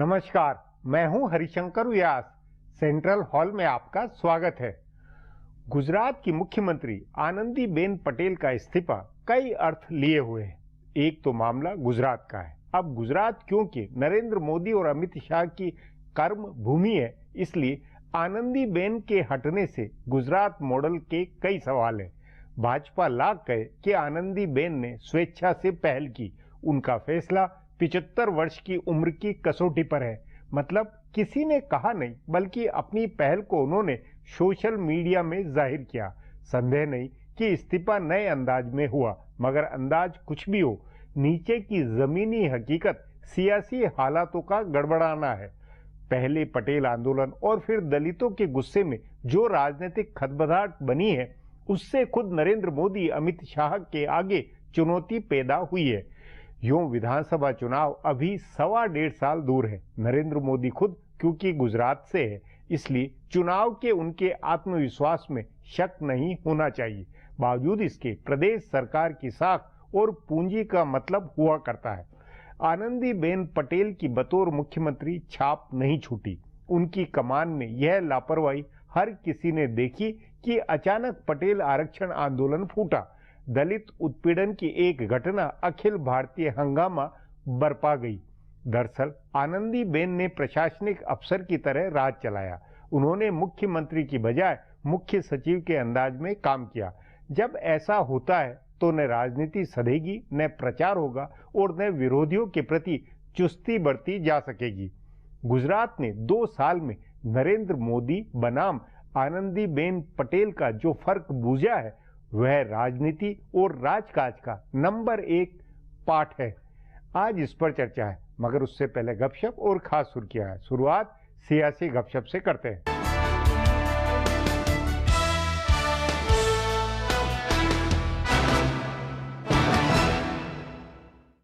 नमस्कार, मैं हूं हरिशंकर व्यास। सेंट्रल हॉल में आपका स्वागत है। गुजरात की मुख्यमंत्री आनंदीबेन पटेल का इस्तीफा कई अर्थ लिए हुए है। एक तो मामला गुजरात का है। अब गुजरात क्योंकि नरेंद्र मोदी और अमित शाह की कर्म भूमि है, इसलिए आनंदीबेन के हटने से गुजरात मॉडल के कई सवाल हैं। भाजपा लाख कहे कि आनंदीबेन ने स्वेच्छा से पहल की। उनका फैसला 75 वर्ष की उम्र की कसौटी पर है। मतलब किसी ने कहा नहीं, बल्कि अपनी पहल को उन्होंने सोशल मीडिया में जाहिर किया। संदेह नहीं कि इस्तीफा नए अंदाज में हुआ, मगर अंदाज कुछ भी हो, नीचे की जमीनी हकीकत सियासी हालातों का गड़बड़ाना है। पहले पटेल आंदोलन और फिर दलितों के गुस्से में जो राजनीतिक खदबदाहट बनी है, उससे खुद नरेंद्र मोदी अमित शाह के आगे चुनौती पैदा हुई है। यूं विधानसभा चुनाव अभी 1.25 साल दूर है। नरेंद्र मोदी खुद क्योंकि गुजरात से है, इसलिए चुनाव के उनके आत्मविश्वास में शक नहीं होना चाहिए। बावजूद इसके प्रदेश सरकार की साख और पूंजी का मतलब हुआ करता है। आनंदीबेन पटेल की बतौर मुख्यमंत्री छाप नहीं छूटी। उनकी कमान में यह लापरवाही हर किसी ने देखी कि अचानक पटेल आरक्षण आंदोलन फूटा। दलित उत्पीड़न की एक घटना अखिल भारतीय हंगामा बरपा गई। दरअसल आनंदीबेन ने प्रशासनिक अफसर की तरह राज चलाया। उन्होंने मुख्यमंत्री की बजाय मुख्य सचिव के अंदाज में काम किया। जब ऐसा होता है तो न राजनीति सधेगी, न प्रचार होगा और न विरोधियों के प्रति चुस्ती बढ़ती जा सकेगी। गुजरात ने 2 साल में नरेंद्र मोदी बनाम आनंदीबेन पटेल का जो फर्क बूझा है, वह राजनीति और राजकाज का नंबर 1 पाठ है। आज इस पर चर्चा है, मगर उससे पहले गपशप और खास सुर्खियां है। शुरुआत सियासी गपशप से करते हैं।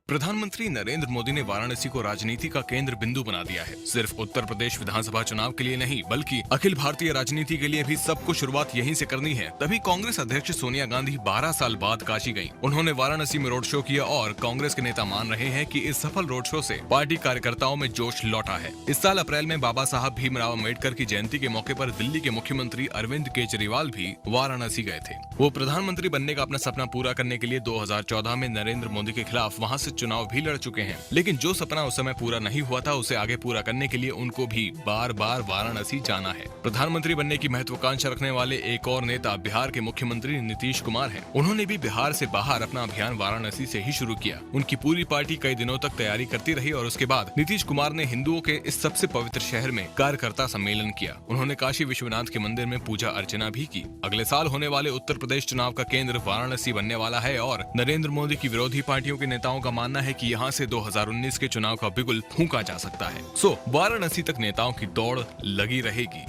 प्रधानमंत्री नरेंद्र मोदी ने वाराणसी को राजनीति का केंद्र बिंदु बना दिया है। सिर्फ उत्तर प्रदेश विधानसभा चुनाव के लिए नहीं, बल्कि अखिल भारतीय राजनीति के लिए भी सबको शुरुआत यहीं से करनी है। तभी कांग्रेस अध्यक्ष सोनिया गांधी 12 साल बाद काशी गईं। उन्होंने वाराणसी में रोड शो किया और कांग्रेस के नेता मान रहे हैं कि इस सफल रोड शो से पार्टी कार्यकर्ताओं में जोश लौटा है। इस साल अप्रैल में बाबा साहब भीमराव अम्बेडकर की जयंती के मौके पर दिल्ली के मुख्यमंत्री अरविंद केजरीवाल भी वाराणसी गए थे। वो प्रधानमंत्री बनने का अपना सपना पूरा करने के लिए 2014 में नरेंद्र मोदी के खिलाफ वहाँ से चुनाव भी लड़ चुके हैं। लेकिन जो सपना उस समय पूरा नहीं हुआ था, उसे आगे पूरा करने के लिए उनको भी बार बार वाराणसी जाना है। प्रधानमंत्री बनने की महत्वाकांक्षा रखने वाले एक और नेता बिहार के मुख्यमंत्री नीतीश कुमार हैं। उन्होंने भी बिहार से बाहर अपना अभियान वाराणसी से ही शुरू किया। उनकी पूरी पार्टी कई दिनों तक तैयारी करती रही और उसके बाद नीतीश कुमार ने हिंदुओं के इस सबसे पवित्र शहर में कार्यकर्ता सम्मेलन किया। उन्होंने काशी विश्वनाथ के मंदिर में पूजा अर्चना भी की। अगले साल होने वाले उत्तर प्रदेश चुनाव का केंद्र वाराणसी बनने वाला है और नरेंद्र मोदी की विरोधी पार्टियों के नेताओं का मानना है कि यहाँ से 2019 के चुनाव का बिगुल फूंका जा सकता है। वाराणसी तक नेताओं की दौड़ लगी रहेगी।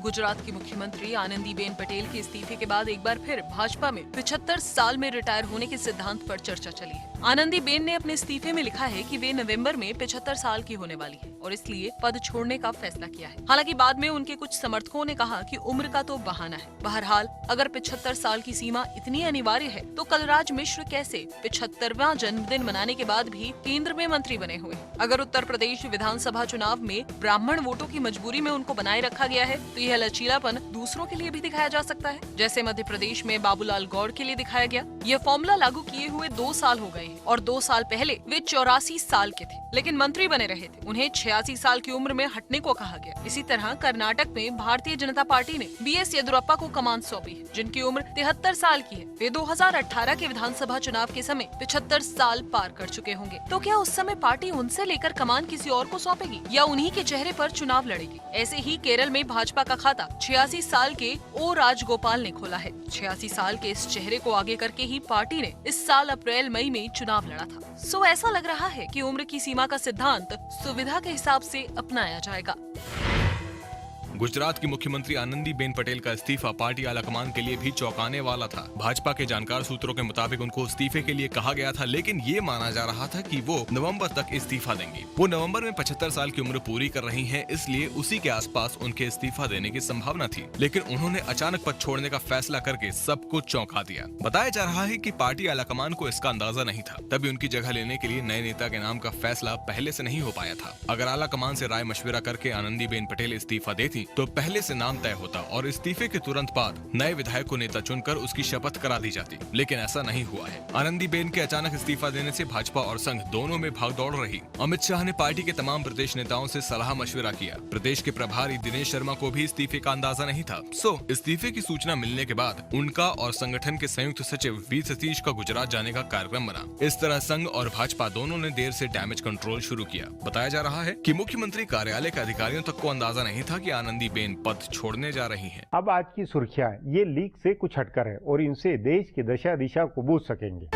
गुजरात की मुख्यमंत्री आनंदीबेन पटेल के इस्तीफे के बाद एक बार फिर भाजपा में 75 साल में रिटायर होने के सिद्धांत पर चर्चा चली है। आनंदीबेन ने अपने इस्तीफे में लिखा है कि वे नवंबर में 75 साल की होने वाली है और इसलिए पद छोड़ने का फैसला किया है। हालांकि बाद में उनके कुछ समर्थकों ने कहा कि उम्र का तो बहाना है। बहरहाल, अगर 75 साल की सीमा इतनी अनिवार्य है, तो कलराज मिश्र कैसे 75वां जन्मदिन मनाने के बाद भी केंद्र में मंत्री बने हुए? अगर उत्तर प्रदेश विधानसभा चुनाव में ब्राह्मण वोटों की मजबूरी में उनको बनाए रखा गया है, तो यह लचीलापन दूसरों के लिए भी दिखाया जा सकता है, जैसे मध्य प्रदेश में बाबूलाल गौड़ के लिए दिखाया गया। यह फॉर्मूला लागू किए हुए 2 साल हो गए और 2 साल पहले वे 84 साल के थे, लेकिन मंत्री बने रहे थे। उन्हें 86 साल की उम्र में हटने को कहा गया। इसी तरह कर्नाटक में भारतीय जनता पार्टी ने बीएस येदियुरप्पा को कमान सौंपी है, जिनकी उम्र 73 साल की है। वे 2018 के विधानसभा चुनाव के समय 75 साल पार कर चुके होंगे। तो क्या उस समय पार्टी उनसे लेकर कमान किसी और को सौंपेगी या उन्हीं के चेहरे पर चुनाव लड़ेगी? ऐसे ही केरल में भाजपा का खाता 86 साल के ओ राजगोपाल ने खोला है। 86 साल के इस चेहरे को आगे करके ही पार्टी ने इस साल अप्रैल मई में चुनाव लड़ा था। ऐसा लग रहा है कि उम्र की सीमा का सिद्धांत सुविधा के हिसाब से अपनाया जाएगा। गुजरात की मुख्यमंत्री आनंदीबेन पटेल का इस्तीफा पार्टी आलाकमान के लिए भी चौंकाने वाला था। भाजपा के जानकार सूत्रों के मुताबिक उनको इस्तीफे के लिए कहा गया था, लेकिन ये माना जा रहा था कि वो नवंबर तक इस्तीफा देंगी। वो नवंबर में 75 साल की उम्र पूरी कर रही हैं, इसलिए उसी के आसपास उनके इस्तीफा देने की संभावना थी। लेकिन उन्होंने अचानक पद छोड़ने का फैसला करके सबको चौंका दिया। बताया जा रहा है कि पार्टी आलाकमान को इसका अंदाजा नहीं था, तभी उनकी जगह लेने के लिए नए नेता के नाम का फैसला पहले से नहीं हो पाया था। अगर आलाकमान से राय मशविरा करके आनंदीबेन पटेल इस्तीफा देती तो पहले से नाम तय होता और इस्तीफे के तुरंत बाद नए विधायक को नेता चुनकर उसकी शपथ करा दी जाती, लेकिन ऐसा नहीं हुआ है। आनंदीबेन के अचानक इस्तीफा देने से भाजपा और संघ दोनों में भागदौड़ रही। अमित शाह ने पार्टी के तमाम प्रदेश नेताओं से सलाह मशविरा किया। प्रदेश के प्रभारी दिनेश शर्मा को भी इस्तीफे का अंदाजा नहीं था। इस्तीफे की सूचना मिलने के बाद उनका और संगठन के संयुक्त सचिव वी सतीश का गुजरात जाने का कार्यक्रम बना। इस तरह संघ और भाजपा दोनों ने देर से डैमेज कंट्रोल शुरू किया। बताया जा रहा है कि मुख्यमंत्री कार्यालय के अधिकारियों तक को अंदाजा नहीं था कि आनंदीबेन पद छोड़ने जा रही हैं। अब आज की सुर्खियां ये लीक से कुछ हटकर है और इनसे देश की दशा दिशा को बूझ सकेंगे।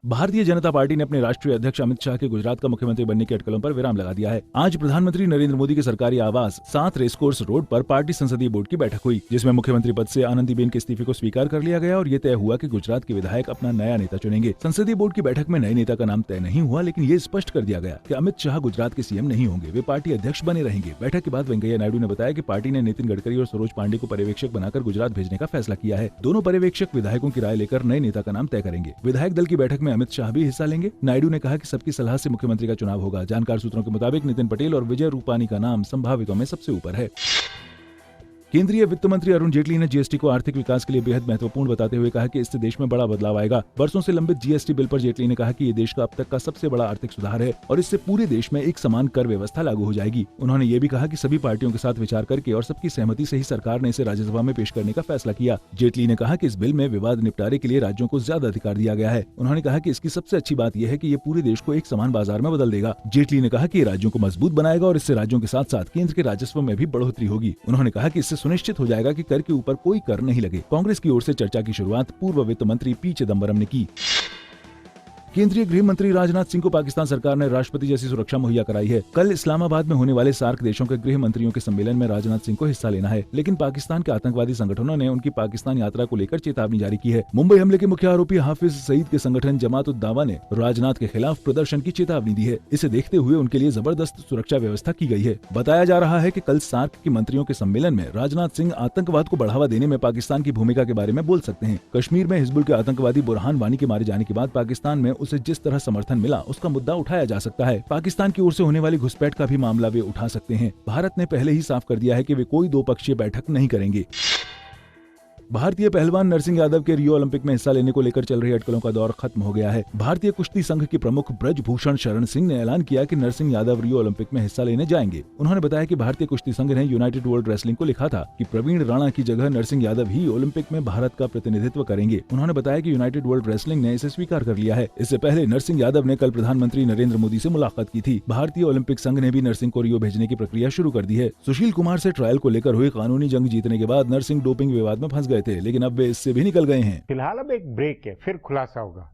भारतीय जनता पार्टी ने अपने राष्ट्रीय अध्यक्ष अमित शाह के गुजरात का मुख्यमंत्री बनने की अटकलों पर विराम लगा दिया है। आज प्रधानमंत्री नरेंद्र मोदी के सरकारी आवास 7 रेसकोर्स रोड पर पार्टी संसदीय बोर्ड की बैठक हुई, जिसमें मुख्यमंत्री पद से आनंदीबेन के इस्तीफे को स्वीकार कर लिया गया और ये तय हुआ कि गुजरात के विधायक अपना नया नेता चुनेंगे। संसदीय बोर्ड की बैठक में नए नेता का नाम तय नहीं हुआ, लेकिन ये स्पष्ट कर दिया गया कि अमित शाह गुजरात के सीएम नहीं होंगे, वे पार्टी अध्यक्ष बने रहेंगे। बैठक के बाद वेंकैया नायडू ने बताया कि पार्टी ने नितिन गडकरी और सरोज पांडे को पर्यवेक्षक बनाकर गुजरात भेजने का फैसला किया है। दोनों पर्यवेक्षक विधायकों की राय लेकर नए नेता का नाम तय करेंगे। विधायक दल की बैठक में अमित शाह भी हिस्सा लेंगे। नायडू ने कहा कि सबकी सलाह से मुख्यमंत्री का चुनाव होगा। जानकार सूत्रों के मुताबिक नितिन पटेल और विजय रूपानी का नाम संभावितों में सबसे ऊपर है। केंद्रीय वित्त मंत्री अरुण जेटली ने जीएसटी को आर्थिक विकास के लिए बेहद महत्वपूर्ण बताते हुए कहा कि इससे देश में बड़ा बदलाव आएगा। वर्षों से लंबित जीएसटी बिल पर जेटली ने कहा कि ये देश का अब तक का सबसे बड़ा आर्थिक सुधार है और इससे पूरे देश में एक समान कर व्यवस्था लागू हो जाएगी। उन्होंने ये भी कहा कि सभी पार्टियों के साथ विचार करके और सबकी सहमति से ही सरकार ने इसे राज्यसभा में पेश करने का फैसला किया। जेटली ने कहा कि इस बिल में विवाद निपटारे के लिए राज्यों को ज्यादा अधिकार दिया गया है। उन्होंने कहा कि इसकी सबसे अच्छी बात यह है कि ये पूरे देश को एक समान बाजार में बदल देगा। जेटली ने कहा कि ये राज्यों को मजबूत बनाएगा और इससे राज्यों के साथ साथ केंद्र के राजस्व में भी बढ़ोतरी होगी। उन्होंने कहा कि इससे सुनिश्चित हो जाएगा कर के ऊपर कोई कर नहीं लगे। कांग्रेस की ओर से चर्चा की शुरुआत पूर्व वित्त मंत्री पी चिदम्बरम ने की। केंद्रीय गृह मंत्री राजनाथ सिंह को पाकिस्तान सरकार ने राष्ट्रपति जैसी सुरक्षा मुहैया कराई है। कल इस्लामाबाद में होने वाले सार्क देशों के गृह मंत्रियों के सम्मेलन में राजनाथ सिंह को हिस्सा लेना है, लेकिन पाकिस्तान के आतंकवादी संगठनों ने उनकी पाकिस्तान यात्रा को लेकर चेतावनी जारी की है। मुंबई हमले के मुख्य आरोपी हाफिज सईद के संगठन जमात-उद-दावा ने राजनाथ के खिलाफ प्रदर्शन की चेतावनी दी है। इसे देखते हुए उनके लिए जबरदस्त सुरक्षा व्यवस्था की गई है। बताया जा रहा है कि कल सार्क के मंत्रियों के सम्मेलन में राजनाथ सिंह आतंकवाद को बढ़ावा देने में पाकिस्तान की भूमिका के बारे में बोल सकते हैं। कश्मीर में हिजबुल के आतंकवादी बुरहान वानी के मारे जाने के बाद पाकिस्तान में उसे जिस तरह समर्थन मिला उसका मुद्दा उठाया जा सकता है। पाकिस्तान की ओर से होने वाली घुसपैठ का भी मामला वे उठा सकते हैं। भारत ने पहले ही साफ कर दिया है कि वे कोई दो पक्षीय बैठक नहीं करेंगे। भारतीय पहलवान नरसिंह यादव के रियो ओलंपिक में हिस्सा लेने को लेकर चल रही अटकलों का दौर खत्म हो गया है। भारतीय कुश्ती संघ के प्रमुख ब्रजभूषण शरण सिंह ने ऐलान किया कि नरसिंह यादव रियो ओलंपिक में हिस्सा लेने जाएंगे। उन्होंने बताया कि भारतीय कुश्ती संघ ने यूनाइटेड वर्ल्ड रेसलिंग को लिखा था कि प्रवीण राणा की जगह नरसिंह यादव ही ओलंपिक में भारत का प्रतिनिधित्व करेंगे। उन्होंने बताया कि यूनाइटेड वर्ल्ड रेसलिंग ने इसे स्वीकार कर लिया है। इससे पहले नरसिंह यादव ने कल प्रधानमंत्री नरेंद्र मोदी से मुलाकात की थी। भारतीय ओलंपिक संघ ने भी नरसिंह को रियो भेजने की प्रक्रिया शुरू कर दी है। सुशील कुमार से ट्रायल को लेकर हुई कानूनी जंग जीतने के बाद नरसिंह डोपिंग विवाद में फंस गए थे, लेकिन अब वे इससे भी निकल गए हैं। फिलहाल अब एक ब्रेक है, फिर खुलासा होगा।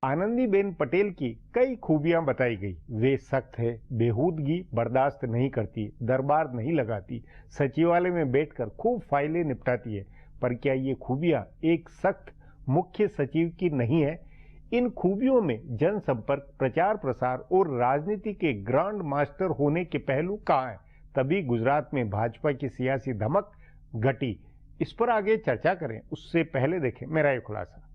आनंदीबेन पटेल की कई खूबियां बताई गई। वे सख्त है, बेहूदगी बर्दाश्त नहीं करती, दरबार नहीं लगाती, सचिवालय में बैठकर खूब फाइलें निपटाती है। पर क्या ये खूबियां एक सख्त मुख्य सचिव की नहीं है? इन खूबियों में जनसंपर्क, प्रचार प्रसार और राजनीति के ग्रांड मास्टर होने के पहलू कहाँ हैं? तभी गुजरात में भाजपा की सियासी धमक घटी। इस पर आगे चर्चा करें, उससे पहले देखें मेरा ये खुलासा।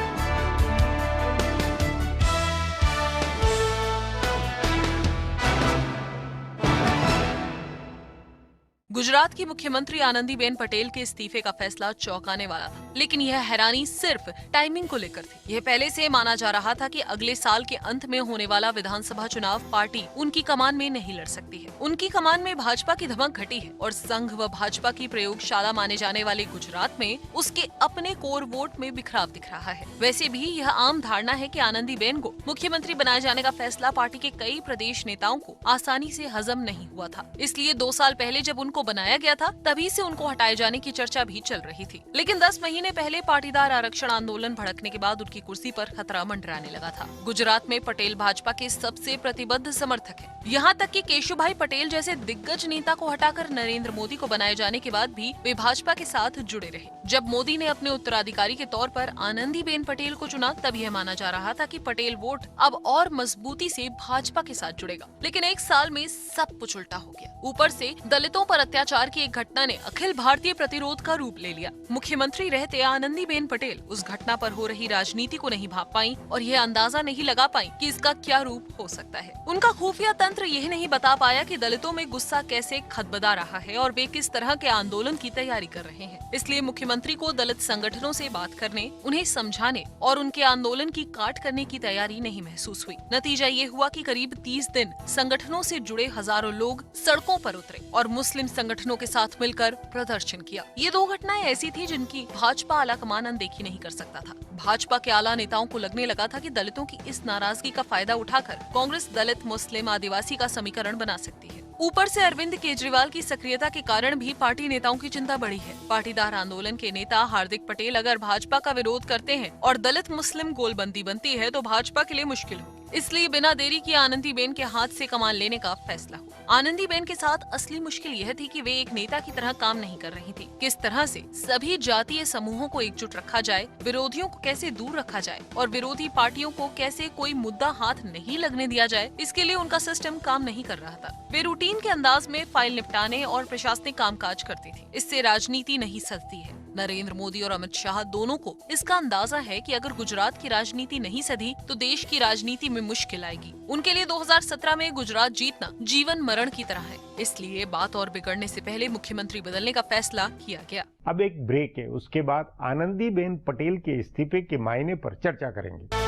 गुजरात की मुख्यमंत्री आनंदीबेन पटेल के इस्तीफे का फैसला चौंकाने वाला था, लेकिन यह हैरानी सिर्फ टाइमिंग को लेकर थी। यह पहले से माना जा रहा था कि अगले साल के अंत में होने वाला विधानसभा चुनाव पार्टी उनकी कमान में नहीं लड़ सकती है। उनकी कमान में भाजपा की धमक घटी है और संघ व भाजपा की प्रयोगशाला माने जाने वाले गुजरात में उसके अपने कोर वोट में बिखराव दिख रहा है। वैसे भी यह आम धारणा है कि आनंदीबेन को मुख्यमंत्री बनाए जाने का फैसला पार्टी के कई प्रदेश नेताओं को आसानी से हजम नहीं हुआ था। इसलिए 2 साल पहले जब उनको बनाया गया था तभी से उनको हटाए जाने की चर्चा भी चल रही थी। लेकिन 10 महीने पहले पाटीदार आरक्षण आंदोलन भड़कने के बाद उनकी कुर्सी पर खतरा मंडराने लगा था। गुजरात में पटेल भाजपा के सबसे प्रतिबद्ध समर्थक हैं। यहाँ तक कि केशुभाई पटेल जैसे दिग्गज नेता को हटाकर नरेंद्र मोदी को बनाए जाने के बाद भी वे भाजपा के साथ जुड़े रहे। जब मोदी ने अपने उत्तराधिकारी के तौर पर आनंदीबेन पटेल को चुना तब यह माना जा रहा था कि पटेल वोट अब और मजबूती से भाजपा के साथ जुड़ेगा। लेकिन 1 साल में सब कुछ उल्टा हो गया। ऊपर से दलितों पर अत्याचार की एक घटना ने अखिल भारतीय प्रतिरोध का रूप ले लिया। मुख्यमंत्री रहते आनंदीबेन पटेल उस घटना पर हो रही राजनीति को नहीं भांप पाई और यह अंदाजा नहीं लगा पाई कि इसका क्या रूप हो सकता है। उनका खुफिया तंत्र यह नहीं बता पाया कि दलितों में गुस्सा कैसे खदबदा रहा है और वे किस तरह के आंदोलन की तैयारी कर रहे हैं। इसलिए मुख्यमंत्री को दलित संगठनों से बात करने, उन्हें समझाने और उनके आंदोलन की काट करने की तैयारी नहीं महसूस हुई। नतीजा ये हुआ कि करीब 30 दिन संगठनों से जुड़े हजारों लोग सड़कों पर उतरे और मुस्लिम संगठनों के साथ मिलकर प्रदर्शन किया। ये 2 घटनाएं ऐसी थी जिनकी भाजपा आलाकमान अनदेखी नहीं कर सकता था। भाजपा के आला नेताओं को लगने लगा था कि दलितों की इस नाराजगी का फायदा उठाकर कांग्रेस दलित, मुस्लिम, आदिवासी का समीकरण बना सकती है। ऊपर से अरविंद केजरीवाल की सक्रियता के कारण भी पार्टी नेताओं की चिंता बढ़ी है। पाटीदार आंदोलन के नेता हार्दिक पटेल अगर भाजपा का विरोध करते हैं और दलित मुस्लिम गोलबंदी बनती है तो भाजपा के लिए मुश्किल होगी। इसलिए बिना देरी किए आनंदीबेन के हाथ से कमान लेने का फैसला हुआ। आनंदीबेन के साथ असली मुश्किल यह थी कि वे एक नेता की तरह काम नहीं कर रही थी। किस तरह से सभी जातीय समूहों को एकजुट रखा जाए, विरोधियों को कैसे दूर रखा जाए और विरोधी पार्टियों को कैसे कोई मुद्दा हाथ नहीं लगने दिया जाए, इसके लिए उनका सिस्टम काम नहीं कर रहा था। वे रूटीन के अंदाज में फाइल निपटाने और प्रशासनिक कामकाज करती थी। इससे राजनीति नहीं सजती है। नरेंद्र मोदी और अमित शाह दोनों को इसका अंदाजा है कि अगर गुजरात की राजनीति नहीं सधी तो देश की राजनीति में मुश्किल आएगी। उनके लिए 2017 में गुजरात जीतना जीवन मरण की तरह है। इसलिए बात और बिगड़ने से पहले मुख्यमंत्री बदलने का फैसला किया गया। अब एक ब्रेक है, उसके बाद आनंदीबेन पटेल के इस्तीफे के मायने पर चर्चा करेंगे।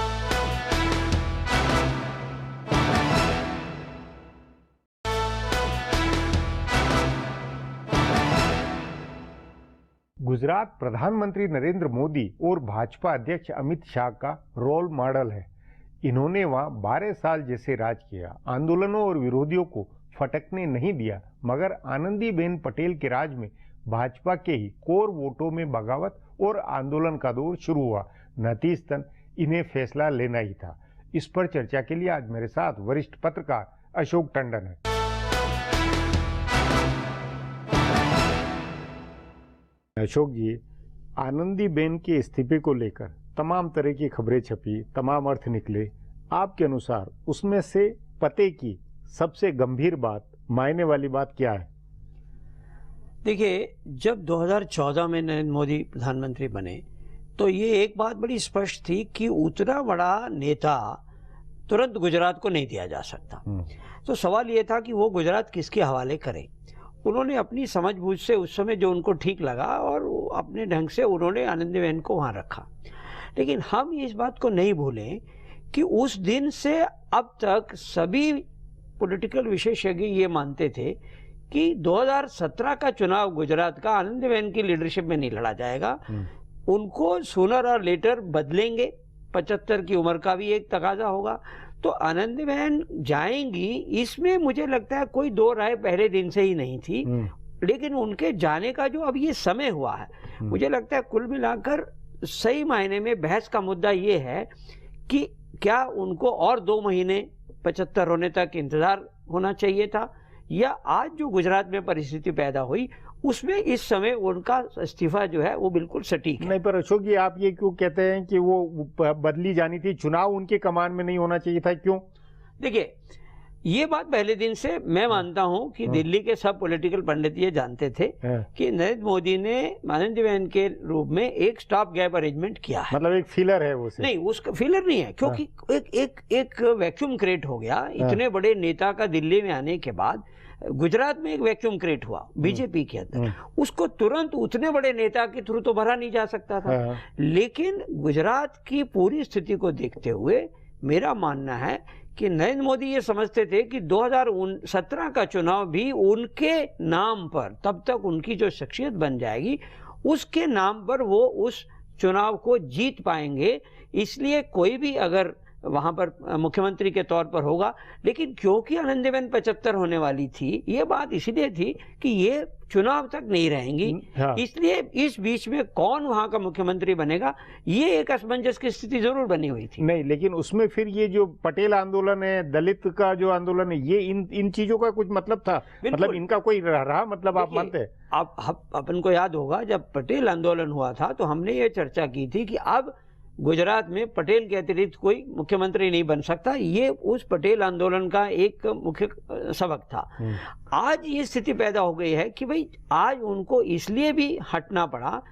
गुजरात प्रधानमंत्री नरेंद्र मोदी और भाजपा अध्यक्ष अमित शाह का रोल मॉडल है। इन्होंने वहां 12 साल जैसे राज किया, आंदोलनों और विरोधियों को फटकने नहीं दिया। मगर आनंदीबेन पटेल के राज में भाजपा के ही कोर वोटों में बगावत और आंदोलन का दौर शुरू हुआ। नतीजतन इन्हें फैसला लेना ही था। इस पर चर्चा के लिए आज मेरे साथ वरिष्ठ पत्रकार अशोक टंडन है। अशोक जी, आनंदीबेन के इस्तीफे को लेकर तमाम तरह की खबरें छपी, तमाम अर्थ निकले। आपके अनुसार उसमें से पते की सबसे गंभीर बात, मायने वाली बात क्या है? देखिए, जब 2014 में नरेंद्र मोदी प्रधानमंत्री बने तो ये एक बात बड़ी स्पष्ट थी कि उतना बड़ा नेता तुरंत गुजरात को नहीं दिया जा सकता। तो सवाल ये था कि वो गुजरात किसके हवाले करें। उन्होंने अपनी समझबूझ से उस समय जो उनको ठीक लगा और अपने ढंग से उन्होंने आनंदीबेन को वहाँ रखा। लेकिन हम इस बात को नहीं भूलें कि उस दिन से अब तक सभी पॉलिटिकल विशेषज्ञ ये मानते थे कि 2017 का चुनाव गुजरात का आनंदीबेन की लीडरशिप में नहीं लड़ा जाएगा। उनको सूनर और लेटर बदलेंगे। 75 की उम्र का भी एक तकाजा होगा, तो आनंदीबेन जाएंगी, इसमें मुझे लगता है कोई दो राय पहले दिन से ही नहीं थी। लेकिन उनके जाने का जो अब ये समय हुआ है, मुझे लगता है कुल मिलाकर सही मायने में बहस का मुद्दा ये है कि क्या उनको और 2 महीने 75 होने तक इंतजार होना चाहिए था, या आज जो गुजरात में परिस्थिति पैदा हुई उसमें इस समय उनका इस्तीफा जो है वो बिल्कुल सटीक है। नहीं, पर अशोक जी, आप ये क्यों कहते हैं कि वो बदली जानी थी, चुनाव उनके कमान में नहीं होना चाहिए था, क्यों? देखिए, ये बात पहले दिन से मैं मानता हूं कि दिल्ली के सब पॉलिटिकल पंडित ये जानते थे कि नरेंद्र मोदी ने आनंदीबेन के रूप में एक स्टॉप गैप अरेंजमेंट किया है। मतलब एक फिलर है वो? नहीं, उसका फिलर नहीं है, क्योंकि एक वैक्यूम क्रिएट हो गया। इतने बड़े नेता का दिल्ली में आने के बाद गुजरात में एक वैक्यूम क्रिएट हुआ बीजेपी के अंदर, उसको तुरंत उतने बड़े नेता के थ्रू तो भरा नहीं जा सकता था। लेकिन गुजरात की पूरी स्थिति को देखते हुए मेरा मानना है कि नरेंद्र मोदी ये समझते थे कि 2017 का चुनाव भी उनके नाम पर, तब तक उनकी जो शख्सियत बन जाएगी उसके नाम पर वो उस चुनाव को जीत पाएंगे। इसलिए कोई भी अगर वहां पर मुख्यमंत्री के तौर पर होगा, लेकिन क्योंकि आनंदीबेन 75 होने वाली थी, ये बात इसलिए थी कि ये चुनाव तक नहीं रहेंगी। हाँ। इसलिए इस बीच में कौन वहां का मुख्यमंत्री बनेगा, ये एक असमंजस की स्थिति जरूर बनी हुई थी। नहीं, लेकिन उसमें फिर ये जो पटेल आंदोलन है, दलित का जो आंदोलन है, ये इन चीजों का कुछ मतलब था, मतलब इनका कोई रहा मतलब आप मानते हैं? आप अपन को याद होगा जब पटेल आंदोलन हुआ था तो हमने ये चर्चा की थी कि अब गुजरात में पटेल के अतिरिक्त कोई मुख्यमंत्री नहीं बन सकता। ये उस पटेल आंदोलन का एक मुख्य सबक था। आज ये स्थिति पैदा हो गई है कि भाई आज उनको इसलिए भी हटना पड़ा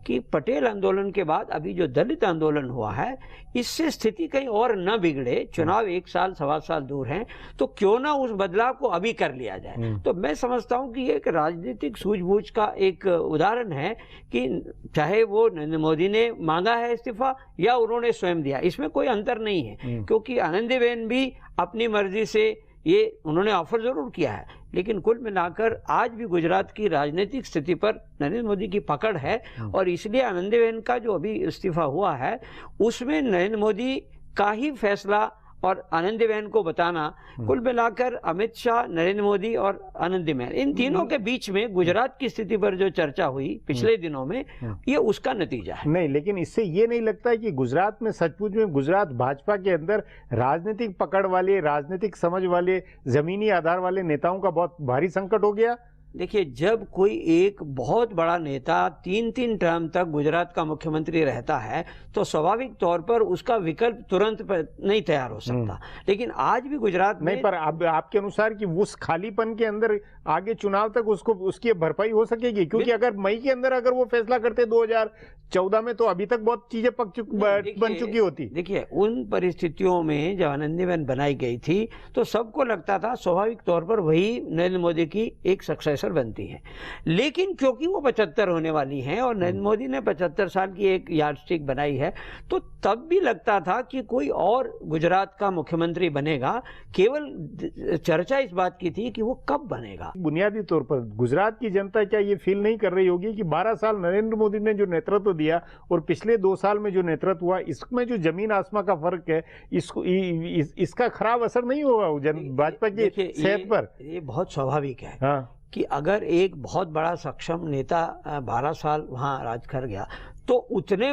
कि पटेल आंदोलन के बाद अभी जो दलित आंदोलन हुआ है, इससे स्थिति कहीं और न बिगड़े। चुनाव 1 साल 1.25 साल दूर हैं, तो क्यों ना उस बदलाव को अभी कर लिया जाए। तो मैं समझता हूं कि ये एक राजनीतिक सूझबूझ का एक उदाहरण है कि चाहे वो नरेंद्र मोदी ने मांगा है इस्तीफा या उन्होंने स्वयं दिया, इसमें कोई अंतर नहीं है। क्योंकि आनंदीबेन भी अपनी मर्जी से ये उन्होंने ऑफर जरूर किया है, लेकिन कुल मिलाकर आज भी गुजरात की राजनीतिक स्थिति पर नरेंद्र मोदी की पकड़ है। और इसलिए आनंदीबेन का जो अभी इस्तीफा हुआ है उसमें नरेंद्र मोदी का ही फैसला और आनंदीबेन को बताना, कुल मिलाकर अमित शाह, नरेंद्र मोदी और आनंदीबेन, इन तीनों के बीच में गुजरात की स्थिति पर जो चर्चा हुई पिछले दिनों में, ये उसका नतीजा है। नहीं, लेकिन इससे ये नहीं लगता है कि गुजरात में सचमुच में गुजरात भाजपा के अंदर राजनीतिक पकड़ वाले, राजनीतिक समझ वाले, जमीनी आधार वाले नेताओं का बहुत भारी संकट हो गया? देखिए, जब कोई एक बहुत बड़ा नेता 3-3 टर्म तक गुजरात का मुख्यमंत्री रहता है तो स्वाभाविक तौर पर उसका विकल्प तुरंत नहीं तैयार हो सकता। लेकिन आज भी गुजरात में नहीं, पर अब आपके अनुसार कि उस खालीपन के अंदर आगे चुनाव तक उसकी भरपाई हो सकेगी? क्योंकि अगर मई के अंदर अगर वो फैसला करते 2014 में, तो अभी तक बहुत चीजें बन चुकी होती। देखिए, उन परिस्थितियों में जब आनंदीबेन बनाई गई थी तो सबको लगता था स्वाभाविक तौर पर वही नरेंद्र मोदी की एक सक्सेसर बनती है। लेकिन क्योंकि वो 75 होने वाली हैं और नरेंद्र मोदी ने 75 साल की एक यार्डस्टिक बनाई है, तो तब भी लगता था कि कोई और गुजरात का मुख्यमंत्री बनेगा। केवल चर्चा इस बात की थी कि वो कब बनेगा। बुनियादी तौर पर गुजरात की जनता क्या ये फील नहीं कर रही होगी कि 12 साल नरेंद्र मोदी ने जो नेतृत्व दिया और पिछले 2 साल में जो नेतृत्व हुआ, इसमें जो जमीन आसमां का फर्क है, इसका खराब असर नहीं होगा भाजपा की सेहत पर? ये बहुत स्वाभाविक है। हाँ। कि अगर एक बहुत बड़ा सक्षम नेता 12 साल वहां राज कर गया तो उतने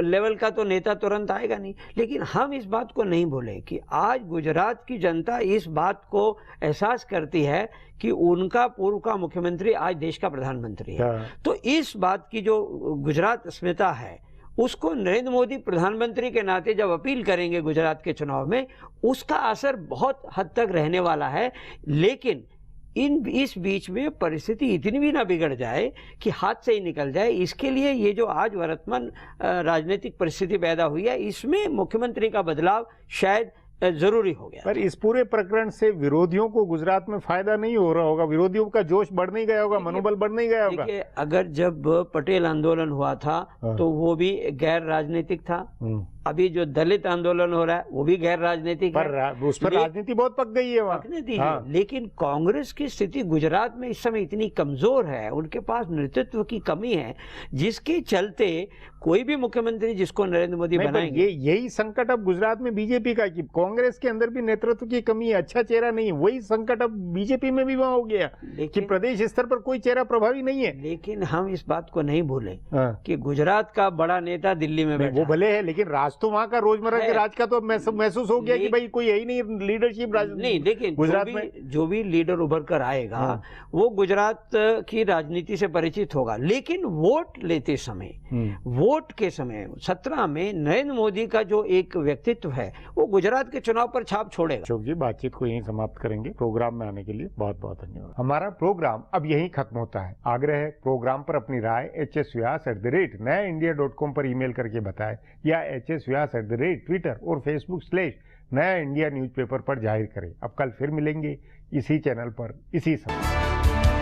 लेवल का तो नेता तुरंत आएगा नहीं। लेकिन हम इस बात को नहीं भूलें कि आज गुजरात की जनता इस बात को एहसास करती है कि उनका पूर्व का मुख्यमंत्री आज देश का प्रधानमंत्री है। तो इस बात की जो गुजरात अस्मिता है, उसको नरेंद्र मोदी प्रधानमंत्री के नाते जब अपील करेंगे गुजरात के चुनाव में, उसका असर बहुत हद तक रहने वाला है। लेकिन इस बीच में परिस्थिति इतनी भी ना बिगड़ जाए कि हाथ से ही निकल जाए। इसके लिए ये जो आज वर्तमान राजनीतिक परिस्थिति पैदा हुई है, इसमें मुख्यमंत्री का बदलाव शायद जरूरी हो गया। पर इस पूरे प्रकरण से विरोधियों को गुजरात में फायदा नहीं हो रहा होगा? विरोधियों का जोश बढ़ नहीं गया होगा, मनोबल बढ़ नहीं गया होगा? देखिए, अगर जब पटेल आंदोलन हुआ था तो वो भी गैर राजनीतिक था। अभी जो दलित आंदोलन हो रहा है वो भी गैर राजनीतिक है। उस पर राजनीति बहुत पक गई है वहाँ। पकने दीजिए। लेकिन कांग्रेस की स्थिति गुजरात में इस समय इतनी कमजोर है, उनके पास नेतृत्व की कमी है, जिसके चलते कोई भी मुख्यमंत्री जिसको नरेंद्र मोदी बनाएंगे। यही संकट अब गुजरात में बीजेपी का कि कांग्रेस के अंदर भी नेतृत्व की कमी है, अच्छा चेहरा नहीं है। वही संकट अब बीजेपी में भी वहां हो गया कि प्रदेश स्तर पर कोई चेहरा प्रभावी नहीं है। लेकिन हम इस बात को नहीं भूलें कि गुजरात का बड़ा नेता दिल्ली में बैठा, वो भले है, लेकिन राज तो वहां का रोजमर्रा के राज का तो महसूस हो गया कि भाई कोई यही नहीं लीडरशिप नहीं। देखिए, गुजरात में जो भी लीडर उभर कर आएगा वो गुजरात की राजनीति से परिचित होगा। लेकिन वोट लेते समय, वोट के समय 17 में नरेंद्र मोदी का जो एक व्यक्तित्व है वो गुजरात के चुनाव पर छाप छोड़ेगा। अशोक जी, बातचीत को यहीं समाप्त करेंगे। प्रोग्राम में आने के लिए बहुत बहुत धन्यवाद। हमारा प्रोग्राम अब यहीं खत्म होता है। आग्रह है प्रोग्राम पर अपनी राय hsvyas@nayaindia.com पर ईमेल करके बताएं या संदेश व्यास @ट्विटर और Facebook/नया इंडिया न्यूज़पेपर पर जाहिर करें। अब कल फिर मिलेंगे इसी चैनल पर इसी समय।